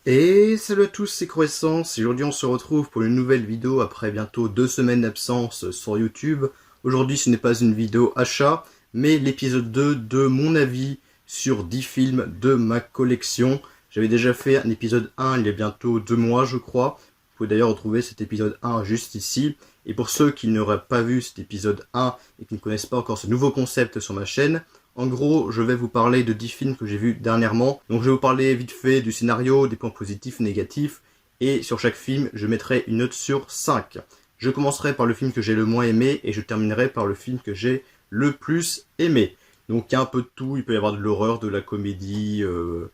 Et salut à tous, c'est Croissance. Aujourd'hui on se retrouve pour une nouvelle vidéo après bientôt 2 semaines d'absence sur YouTube. Aujourd'hui ce n'est pas une vidéo achat, mais l'épisode 2 de mon avis sur 10 films de ma collection. J'avais déjà fait un épisode 1 il y a bientôt 2 mois je crois. Vous pouvez d'ailleurs retrouver cet épisode 1 juste ici. Et pour ceux qui n'auraient pas vu cet épisode 1 et qui ne connaissent pas encore ce nouveau concept sur ma chaîne, en gros, je vais vous parler de 10 films que j'ai vus dernièrement. Donc je vais vous parler vite fait du scénario, des points positifs, négatifs. Et sur chaque film, je mettrai une note sur 5. Je commencerai par le film que j'ai le moins aimé et je terminerai par le film que j'ai le plus aimé. Donc il y a un peu de tout, il peut y avoir de l'horreur, de la comédie,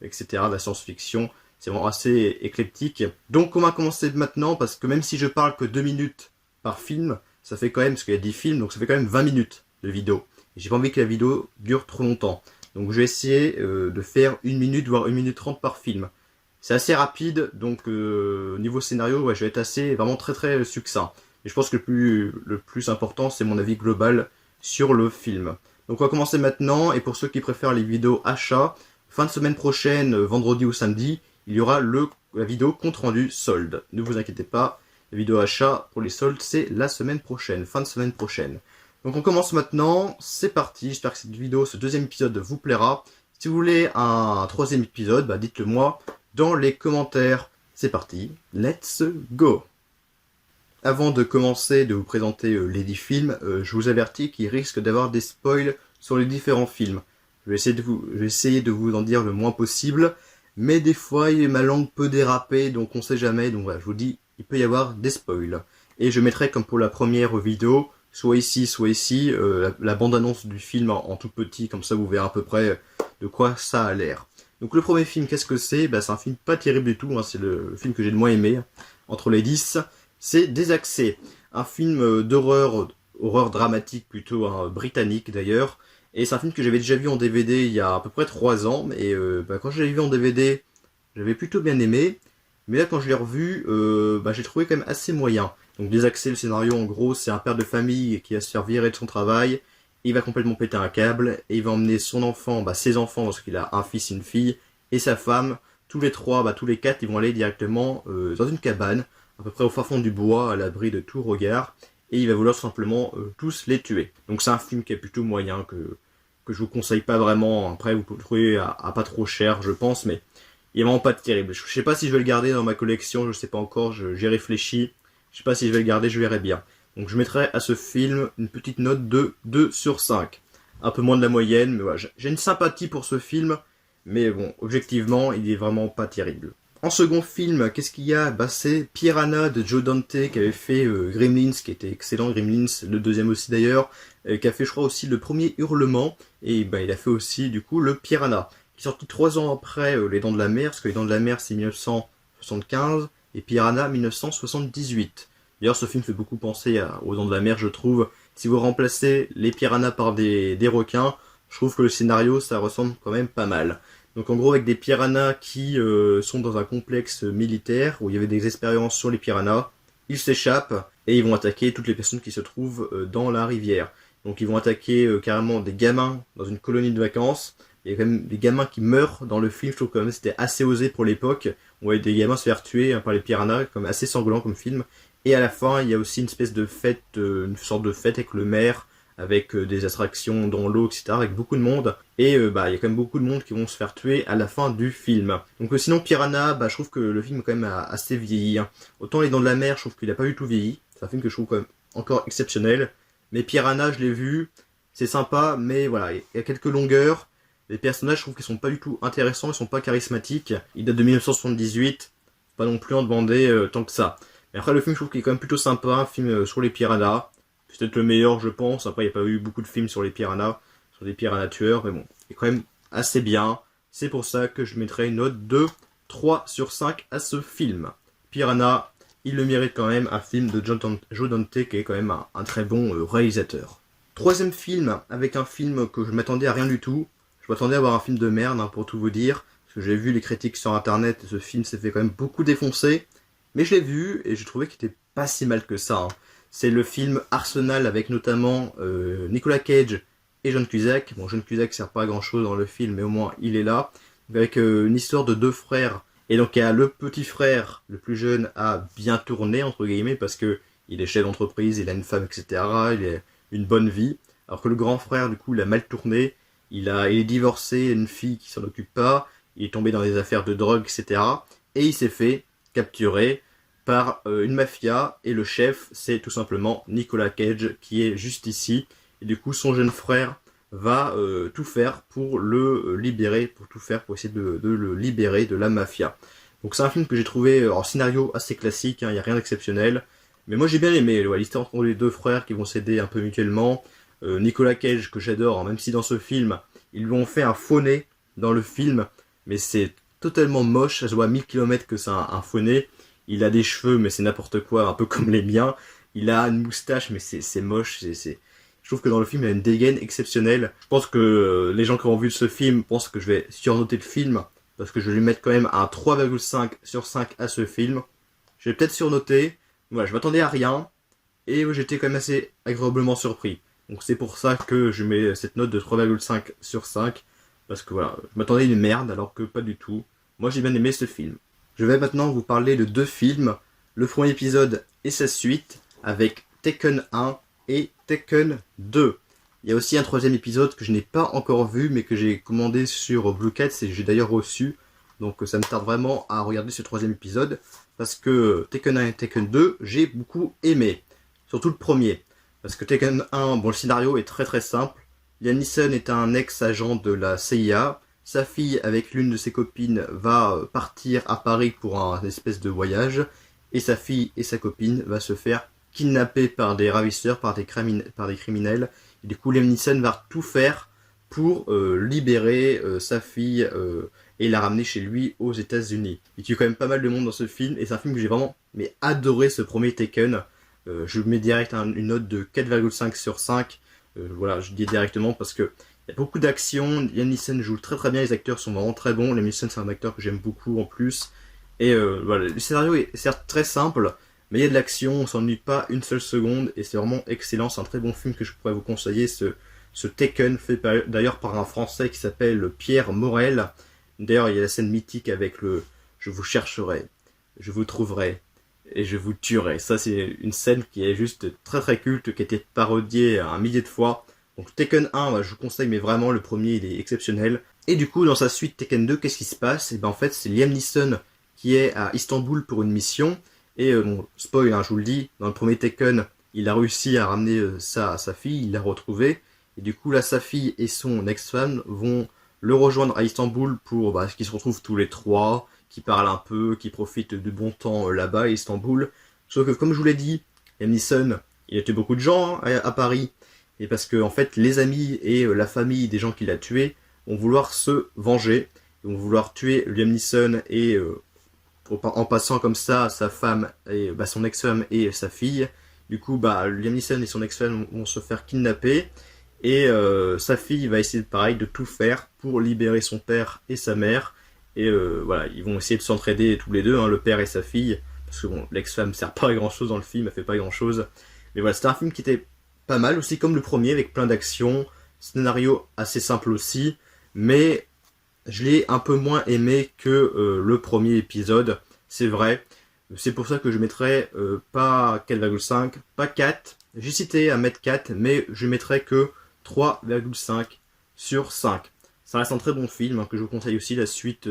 etc., de la science-fiction. C'est vraiment assez éclectique. Donc on va commencer maintenant parce que même si je parle que 2 minutes par film, ça fait quand même, parce qu'il y a 10 films, donc ça fait quand même 20 minutes de vidéo. J'ai pas envie que la vidéo dure trop longtemps. Donc je vais essayer de faire 1 minute, voire 1 minute 30 par film. C'est assez rapide, donc niveau scénario, ouais, je vais être assez, vraiment très succinct. Et je pense que le plus important, c'est mon avis global sur le film. Donc on va commencer maintenant, et pour ceux qui préfèrent les vidéos achat, fin de semaine prochaine, vendredi ou samedi, il y aura la vidéo compte rendu solde. Ne vous inquiétez pas, la vidéo achat pour les soldes, c'est la semaine prochaine, fin de semaine prochaine. Donc on commence maintenant, c'est parti, j'espère que cette vidéo, ce deuxième épisode vous plaira. Si vous voulez un troisième épisode, dites-le moi dans les commentaires. C'est parti, let's go. Avant de commencer de vous présenter les 10 films, je vous avertis qu'il risque d'avoir des spoils sur les différents films. Je vais essayer de vous en dire le moins possible, mais des fois ma langue peut déraper, donc on sait jamais, donc voilà, je vous dis, il peut y avoir des spoils. Et je mettrai comme pour la première vidéo, soit ici, la bande-annonce du film en tout petit, comme ça vous verrez à peu près de quoi ça a l'air. Donc le premier film, qu'est-ce que c'est? C'est un film pas terrible du tout, c'est le film que j'ai le moins aimé, entre les 10. C'est Désaxé, un film d'horreur, horreur dramatique plutôt, britannique d'ailleurs. Et c'est un film que j'avais déjà vu en DVD il y a à peu près 3 ans, et quand je l'avais vu en DVD, j'avais plutôt bien aimé. Mais là, quand je l'ai revu, j'ai trouvé quand même assez moyen. Donc Désaxé, le scénario, en gros, c'est un père de famille qui va se faire virer de son travail. Il va complètement péter un câble et il va emmener son enfant, ses enfants, parce qu'il a un fils et une fille, et sa femme. Tous les trois, tous les quatre, ils vont aller directement dans une cabane, à peu près au fin fond du bois, à l'abri de tout regard. Et il va vouloir simplement tous les tuer. Donc c'est un film qui est plutôt moyen, que je vous conseille pas vraiment. Après, vous pouvez le trouver à pas trop cher, je pense, mais il est vraiment pas terrible. Je sais pas si je vais le garder dans ma collection, je sais pas encore, j'y réfléchis. Je sais pas si je vais le garder, je verrai bien. Donc je mettrai à ce film une petite note de 2 sur 5. Un peu moins de la moyenne, mais voilà, j'ai une sympathie pour ce film, mais bon, objectivement, il est vraiment pas terrible. En second film, qu'est-ce qu'il y a? C'est Piranha de Joe Dante qui avait fait Gremlins, qui était excellent, Gremlins, le deuxième aussi d'ailleurs, qui a fait je crois aussi le premier Hurlement, et il a fait aussi du coup le Piranha, qui est sorti 3 ans après Les Dents de la Mer, parce que Les Dents de la Mer c'est 1975, et Piranha 1978. D'ailleurs ce film fait beaucoup penser aux Dents de la Mer je trouve. Si vous remplacez les piranhas par des requins, je trouve que le scénario ça ressemble quand même pas mal. Donc en gros avec des piranhas qui sont dans un complexe militaire où il y avait des expériences sur les piranhas, ils s'échappent et ils vont attaquer toutes les personnes qui se trouvent dans la rivière. Donc ils vont attaquer carrément des gamins dans une colonie de vacances. Il y a quand même des gamins qui meurent dans le film, je trouve quand même c'était assez osé pour l'époque. On voyait des gamins se faire tuer par les piranhas, comme assez sanglant comme film. Et à la fin, il y a aussi une espèce de fête, une sorte de fête avec le maire, avec des attractions dans l'eau, etc., avec beaucoup de monde. Et il y a quand même beaucoup de monde qui vont se faire tuer à la fin du film. Donc sinon, Piranha, je trouve que le film est quand même assez vieilli. Autant Les Dents de la Mer, je trouve qu'il a pas du tout vieilli. C'est un film que je trouve quand même encore exceptionnel. Mais Piranha, je l'ai vu, c'est sympa, mais voilà, il y a quelques longueurs. Les personnages, je trouve qu'ils sont pas du tout intéressants, ils sont pas charismatiques. Il date de 1978, pas non plus en demander tant que ça. Mais après, le film, je trouve qu'il est quand même plutôt sympa, un film sur les piranhas. C'est peut-être le meilleur, je pense. Après, il n'y a pas eu beaucoup de films sur les piranhas, sur des piranhas tueurs, mais bon, il est quand même assez bien. C'est pour ça que je mettrai une note de 3 sur 5 à ce film. Piranha, il le mérite quand même, un film de Joe Dante qui est quand même un très bon réalisateur. Troisième film, avec un film que je m'attendais à rien du tout. Je m'attendais à avoir un film de merde, pour tout vous dire. Parce que j'ai vu les critiques sur internet et ce film s'est fait quand même beaucoup défoncer. Mais je l'ai vu et j'ai trouvé qu'il était pas si mal que ça. C'est le film Arsenal avec notamment Nicolas Cage et John Cusack. Bon, John Cusack sert pas à grand chose dans le film, mais au moins il est là. Avec une histoire de deux frères Et donc il y a le petit frère, le plus jeune, a bien tourné, entre guillemets, parce que il est chef d'entreprise, il a une femme, etc. Il a une bonne vie. Alors que le grand frère, du coup, il a mal tourné. Il est divorcé, il a une fille qui s'en occupe pas. Il est tombé dans des affaires de drogue, etc. Et il s'est fait capturer par une mafia. Et le chef, c'est tout simplement Nicolas Cage, qui est juste ici. Et du coup, son jeune frère va tout faire pour le libérer, pour tout faire pour essayer de le libérer de la mafia. Donc c'est un film que j'ai trouvé en scénario assez classique, il n'y a rien d'exceptionnel. Mais moi j'ai bien aimé l'histoire entre les deux frères qui vont s'aider un peu mutuellement. Nicolas Cage que j'adore, hein, même si dans ce film, ils lui ont fait un faux nez dans le film, mais c'est totalement moche, ça se voit à 1000 km que c'est un faux nez. Il a des cheveux mais c'est n'importe quoi, un peu comme les miens. Il a une moustache mais c'est moche, Je trouve que dans le film, il y a une dégaine exceptionnelle. Je pense que les gens qui ont vu ce film pensent que je vais surnoter le film, parce que je vais lui mettre quand même un 3,5 sur 5 à ce film. Je vais peut-être surnoter. Voilà, je m'attendais à rien, et j'étais quand même assez agréablement surpris. Donc c'est pour ça que je mets cette note de 3,5 sur 5, parce que voilà, je m'attendais à une merde, alors que pas du tout. Moi j'ai bien aimé ce film. Je vais maintenant vous parler de deux films, le premier épisode et sa suite, avec Taken 1 et Taken 2. Il y a aussi un troisième épisode que je n'ai pas encore vu, mais que j'ai commandé sur Blue Cat, et j'ai d'ailleurs reçu. Donc ça me tarde vraiment à regarder ce troisième épisode, parce que Taken 1 et Taken 2, j'ai beaucoup aimé. Surtout le premier. Parce que Taken 1, bon, le scénario est très très simple. Liam Neeson est un ex-agent de la CIA. Sa fille, avec l'une de ses copines, va partir à Paris pour un espèce de voyage. Et sa fille et sa copine va se faire kidnapper par des ravisseurs, par des criminels. Et du coup, Liam Neeson va tout faire pour libérer sa fille et la ramener chez lui aux États-Unis. Il tue quand même pas mal de monde dans ce film, et c'est un film que j'ai vraiment adoré, ce premier Taken. Je mets direct une note de 4,5 sur 5. Voilà, je dis directement parce que il y a beaucoup d'action. Liam Neeson joue très très bien, les acteurs sont vraiment très bons. Liam Neeson, c'est un acteur que j'aime beaucoup en plus. Et voilà, le scénario est certes très simple, mais il y a de l'action, on s'ennuie pas une seule seconde, et c'est vraiment excellent. C'est un très bon film que je pourrais vous conseiller, ce Taken, fait d'ailleurs par un Français qui s'appelle Pierre Morel. D'ailleurs, il y a la scène mythique avec le « Je vous chercherai, je vous trouverai, et je vous tuerai ». Ça, c'est une scène qui est juste très très culte, qui a été parodiée un millier de fois. Donc Taken 1, je vous conseille, mais vraiment, le premier, il est exceptionnel. Et du coup, dans sa suite Taken 2, qu'est-ce qui se passe? Et ben en fait, c'est Liam Neeson qui est à Istanbul pour une mission. Et bon, spoil, hein, je vous le dis, dans le premier Taken, il a réussi à ramener sa fille, il l'a retrouvée. Et du coup, là, sa fille et son ex-femme vont le rejoindre à Istanbul pour qu'ils se retrouvent tous les trois, qui parlent un peu, qui profitent du bon temps là-bas à Istanbul. Sauf que, comme je vous l'ai dit, Liam Neeson, il a tué beaucoup de gens hein, à Paris. Et parce que, en fait, les amis et la famille des gens qu'il a tués vont vouloir se venger. Ils vont vouloir tuer Liam Neeson et en passant comme ça sa femme et son ex-femme et sa fille. Du coup, Liam Neeson et son ex-femme vont se faire kidnapper. Et sa fille va essayer pareil de tout faire pour libérer son père et sa mère. Et voilà, ils vont essayer de s'entraider tous les deux, hein, le père et sa fille. Parce que bon, l'ex-femme sert pas à grand chose dans le film, elle fait pas grand chose. Mais voilà, c'était un film qui était pas mal aussi comme le premier, avec plein d'actions, scénario assez simple aussi. Mais je l'ai un peu moins aimé que le premier épisode, c'est vrai. C'est pour ça que je mettrais pas 4,5, pas 4. J'hésitais à mettre 4, mais je mettrais que 3,5 sur 5. Ça reste un très bon film, hein, que je vous conseille aussi. La suite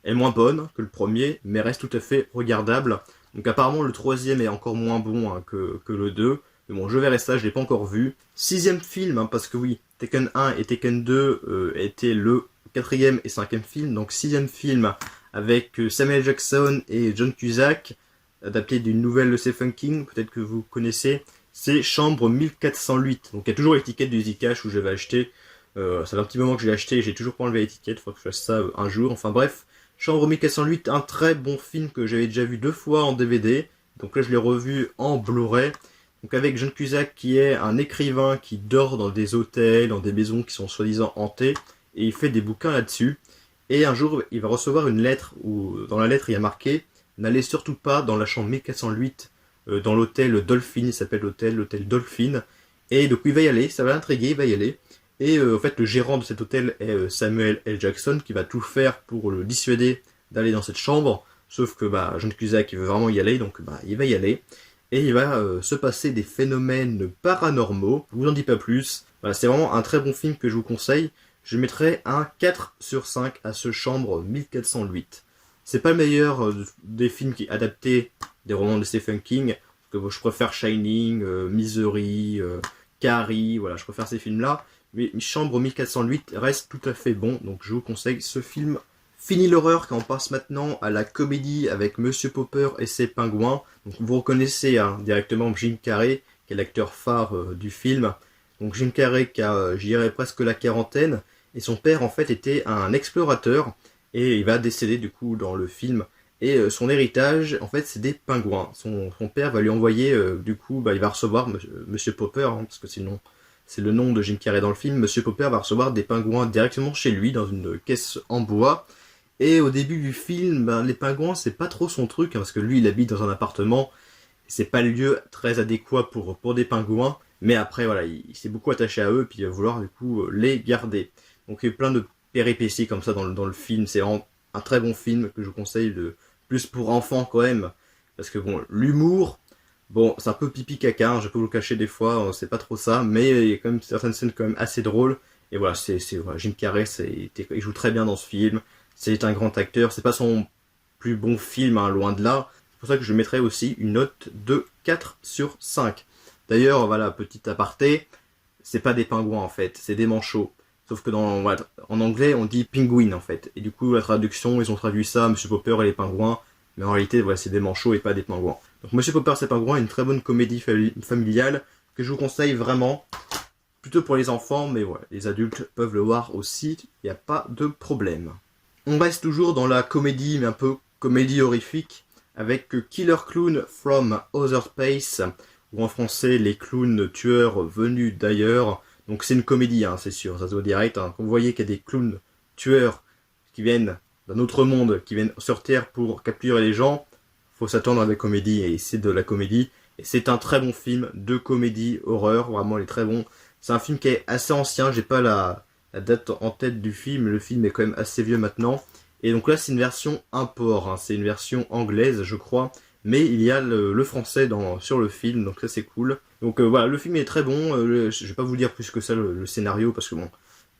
est moins bonne que le premier, mais reste tout à fait regardable. Donc apparemment le troisième est encore moins bon hein, que le 2. Mais bon, je verrai ça, je l'ai pas encore vu. Sixième film, hein, parce que oui, Taken 1 et Taken 2 étaient le quatrième et cinquième film. Donc sixième film avec Samuel Jackson et John Cusack, adapté d'une nouvelle de Stephen King, peut-être que vous connaissez. C'est Chambre 1408. Donc il y a toujours l'étiquette du Easy Cash où j'avais acheté. Ça fait un petit moment que je l'ai acheté et j'ai toujours pas enlevé l'étiquette. Il faudra que je fasse ça un jour. Enfin bref, Chambre 1408, un très bon film que j'avais déjà vu 2 fois en DVD. Donc là je l'ai revu en Blu-ray. Donc avec John Cusack qui est un écrivain qui dort dans des hôtels, dans des maisons qui sont soi-disant hantées. Et il fait des bouquins là-dessus. Et un jour il va recevoir une lettre où dans la lettre il y a marqué « N'allez surtout pas dans la chambre 1408 ». Dans l'hôtel Dolphin, il s'appelle l'hôtel Dolphin, et donc il va y aller, ça va l'intriguer, il va y aller, et en fait le gérant de cet hôtel est Samuel L. Jackson, qui va tout faire pour le dissuader d'aller dans cette chambre, sauf que John Cusack il veut vraiment y aller, donc il va y aller. Et il va se passer des phénomènes paranormaux, je vous en dis pas plus. Voilà, c'est vraiment un très bon film que je vous conseille. Je mettrai un 4 sur 5 à ce Chambre 1408. C'est pas le meilleur des films qui adaptés des romans de Stephen King, parce que je préfère Shining, Misery, Carrie, voilà, je préfère ces films-là. Mais Chambre 1408 reste tout à fait bon, donc je vous conseille ce film. Fini l'horreur, quand on passe maintenant à la comédie avec Monsieur Popper et ses pingouins. Donc vous reconnaissez directement Jim Carrey, qui est l'acteur phare du film. Donc Jim Carrey qui a, je dirais, presque la quarantaine, et son père en fait était un explorateur, et il va décéder du coup dans le film. Et son héritage, en fait, c'est des pingouins. Son père va lui envoyer, du coup, il va recevoir Monsieur Popper, parce que c'est le nom de Jim Carrey dans le film. Monsieur Popper va recevoir des pingouins directement chez lui, dans une caisse en bois. Et au début du film, les pingouins, c'est pas trop son truc, parce que lui, il habite dans un appartement. C'est pas le lieu très adéquat pour des pingouins. Mais après, voilà, il s'est beaucoup attaché à eux, puis il va vouloir, du coup, les garder. Donc il y a plein de péripéties comme ça dans le film. C'est vraiment un très bon film que je vous conseille, plus pour enfants quand même. Parce que bon, l'humour, bon, c'est un peu pipi caca, je peux vous le cacher des fois, c'est pas trop ça. Mais il y a quand même certaines scènes quand même assez drôles. Et voilà, voilà, Jim Carrey, il joue très bien dans ce film. C'est un grand acteur, c'est pas son plus bon film, loin de là. C'est pour ça que je mettrai aussi une note de 4 sur 5. D'ailleurs, voilà, petit aparté, c'est pas des pingouins en fait, c'est des manchots. Sauf que en anglais, on dit penguin en fait. Et du coup, la traduction, ils ont traduit ça, Monsieur Popper et les pingouins. Mais en réalité, voilà, c'est des manchots et pas des pingouins. Donc Monsieur Popper et ses pingouins est une très bonne comédie familiale que je vous conseille vraiment. Plutôt pour les enfants, mais voilà, les adultes peuvent le voir aussi, il n'y a pas de problème. On reste toujours dans la comédie, mais un peu comédie horrifique, avec Killer Clown from Outer Space, ou en français, les clowns tueurs venus d'ailleurs. Donc c'est une comédie, c'est sûr, ça se voit direct. Quand vous voyez qu'il y a des clowns tueurs qui viennent d'un autre monde, qui viennent sur Terre pour capturer les gens, faut s'attendre à des comédies, et c'est de la comédie. Et c'est un très bon film de comédie horreur, vraiment il est très bon. C'est un film qui est assez ancien, j'ai pas la date en tête du film, le film est quand même assez vieux maintenant. Et donc là c'est une version import, c'est une version anglaise je crois, mais il y a le français sur le film, donc ça c'est cool. Donc voilà, le film est très bon, je vais pas vous dire plus que ça le scénario, parce que bon,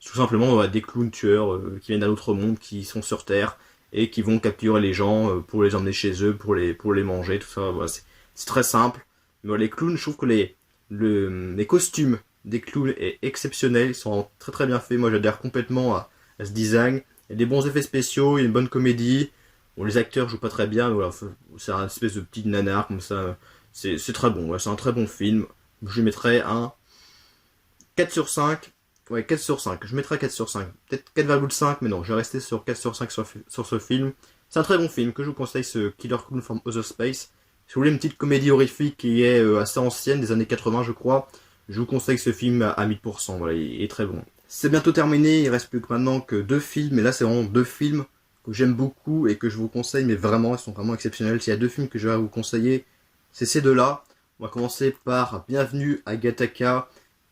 tout simplement des clowns tueurs qui viennent d'un autre monde, qui sont sur Terre, et qui vont capturer les gens pour les emmener chez eux, pour les manger, tout ça, voilà, c'est très simple. Mais voilà, les clowns, je trouve que les costumes des clowns est exceptionnel, ils sont très très bien faits, moi j'adhère complètement à ce design. Il y a des bons effets spéciaux, il y a une bonne comédie. Bon, les acteurs jouent pas très bien, mais voilà, c'est un espèce de petit nanar comme ça. C'est très bon, ouais, c'est un très bon film. Je lui mettrai un 4 sur 5. Ouais, 4 sur 5. Je mettrai 4 sur 5. Peut-être 4,5, mais non, je vais rester sur 4 sur 5 sur ce film. C'est un très bon film que je vous conseille, ce Killer Clown from Outer Space. Si vous voulez une petite comédie horrifique qui est assez ancienne, des années 80 je crois, je vous conseille ce film à 1000%, voilà, il est très bon. C'est bientôt terminé, il reste plus que maintenant que 2 films, et là c'est vraiment 2 films que j'aime beaucoup et que je vous conseille, mais vraiment, ils sont vraiment exceptionnels. S'il y a 2 films que je vais vous conseiller, c'est ces 2-là. On va commencer par Bienvenue à Gattaca,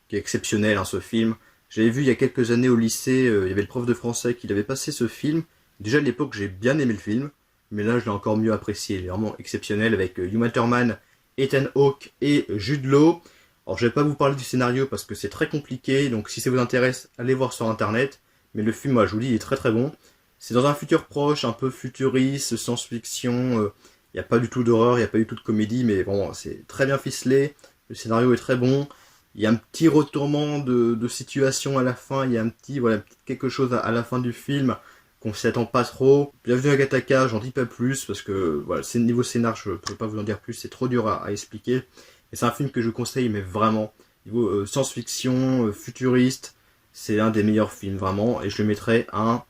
qui est exceptionnel ce film. J'avais vu il y a quelques années au lycée, il y avait le prof de français qui avait passé ce film. Déjà à l'époque j'ai bien aimé le film, mais là je l'ai encore mieux apprécié, il est vraiment exceptionnel avec Uma Thurman, Ethan Hawke et Jude Law. Alors je vais pas vous parler du scénario parce que c'est très compliqué, donc si ça vous intéresse, allez voir sur internet. Mais le film, moi, je vous dis, il est très très bon. C'est dans un futur proche, un peu futuriste, science-fiction, il n'y a pas du tout d'horreur, il n'y a pas du tout de comédie, mais bon, c'est très bien ficelé, le scénario est très bon. Il y a un petit retournement de situation à la fin, il y a voilà, quelque chose à la fin du film qu'on s'y attend pas trop. Bienvenue à Gattaca, j'en dis pas plus, parce que voilà, c'est niveau scénar, je peux pas vous en dire plus, c'est trop dur à expliquer. Et c'est un film que je conseille, mais vraiment, niveau science-fiction, futuriste, c'est un des meilleurs films, vraiment, et je lui mettrai un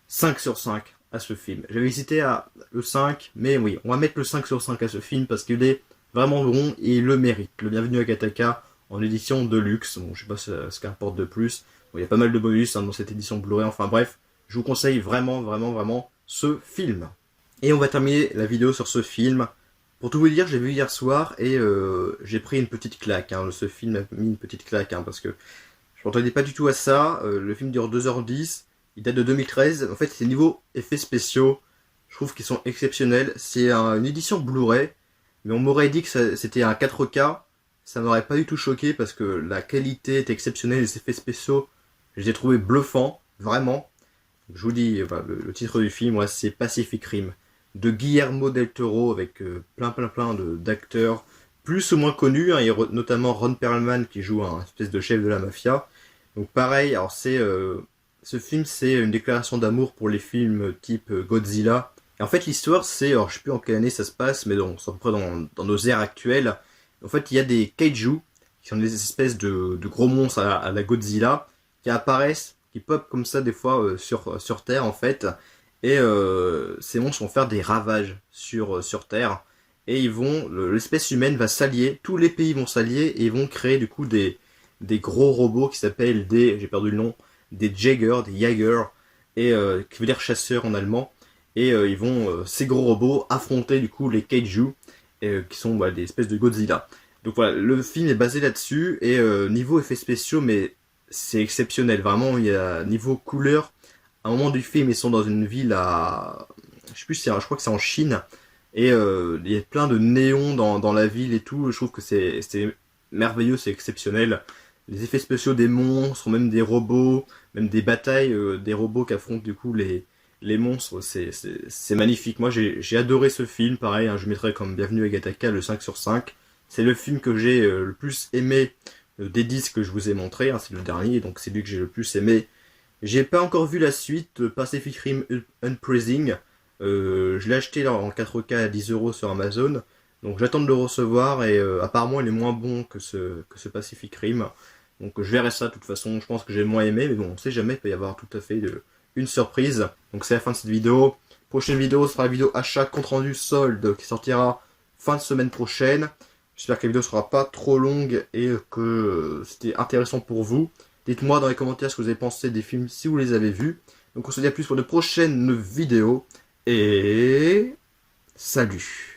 5 sur 5 à ce film. J'avais hésité à le 5, mais oui, on va mettre le 5 sur 5 à ce film, parce qu'il est vraiment bon, et il le mérite. Le Bienvenue à Gattaca, en édition de luxe, bon, je sais pas ce qu'importe de plus, bon, il y a pas mal de bonus dans cette édition Blu-ray, enfin bref, je vous conseille vraiment, vraiment, vraiment ce film. Et on va terminer la vidéo sur ce film. Pour tout vous dire, j'ai vu hier soir et j'ai pris une petite claque. Ce film a mis une petite claque parce que je m'entendais pas du tout à ça. Le film dure 2h10, il date de 2013. En fait, c'est niveau effets spéciaux. Je trouve qu'ils sont exceptionnels. C'est une édition Blu-ray, mais on m'aurait dit que c'était un 4K. Ça m'aurait pas du tout choqué parce que la qualité est exceptionnelle, les effets spéciaux, je les ai trouvés bluffants, vraiment. Je vous dis, le titre du film, ouais, c'est Pacific Rim, de Guillermo del Toro, avec plein d'acteurs, plus ou moins connus, hein. Il y a notamment Ron Perlman qui joue un espèce de chef de la mafia. Donc pareil, alors ce film, c'est une déclaration d'amour pour les films type Godzilla. Et en fait, l'histoire, alors je sais plus en quelle année ça se passe, mais c'est à peu près dans nos ères actuelles. En fait, il y a des kaiju, qui sont des espèces de gros monstres à la Godzilla, qui apparaissent, qui pop comme ça des fois sur Terre en fait. Et ces monstres vont faire des ravages sur Terre. Et l'espèce humaine va s'allier, tous les pays vont s'allier et ils vont créer du coup des gros robots qui s'appellent j'ai perdu le nom, des Jaeger, et qui veut dire chasseurs en allemand. Et ils vont, ces gros robots, affronter du coup les kaiju, qui sont des espèces de Godzilla. Donc voilà, le film est basé là-dessus, et niveau effets spéciaux, mais c'est exceptionnel, vraiment, il y a niveau couleur, à un moment du film, ils sont dans une ville je sais plus si je crois que c'est en Chine, et il y a plein de néons dans la ville et tout, je trouve que c'est merveilleux, c'est exceptionnel. Les effets spéciaux des monstres, même des robots, même des batailles, des robots qui affrontent du coup les monstres, c'est magnifique. Moi j'ai adoré ce film, pareil, hein, je mettrais comme Bienvenue à Gattaca le 5/5. C'est le film que j'ai le plus aimé des 10 que je vous ai montré, hein, c'est le dernier, donc c'est lui que j'ai le plus aimé. J'ai pas encore vu la suite, Pacific Rim Uprising. Je l'ai acheté là, en 4K à 10€ sur Amazon, donc j'attends de le recevoir, et apparemment il est moins bon que ce Pacific Rim. Donc je verrai ça de toute façon, je pense que j'ai moins aimé, mais bon, on sait jamais, il peut y avoir tout à fait une surprise. Donc c'est la fin de cette vidéo. Prochaine vidéo sera la vidéo achat compte rendu solde qui sortira fin de semaine prochaine. J'espère que la vidéo sera pas trop longue et que c'était intéressant pour vous. Dites-moi dans les commentaires ce que vous avez pensé des films si vous les avez vus. Donc on se dit à plus pour de prochaines vidéos. Et salut!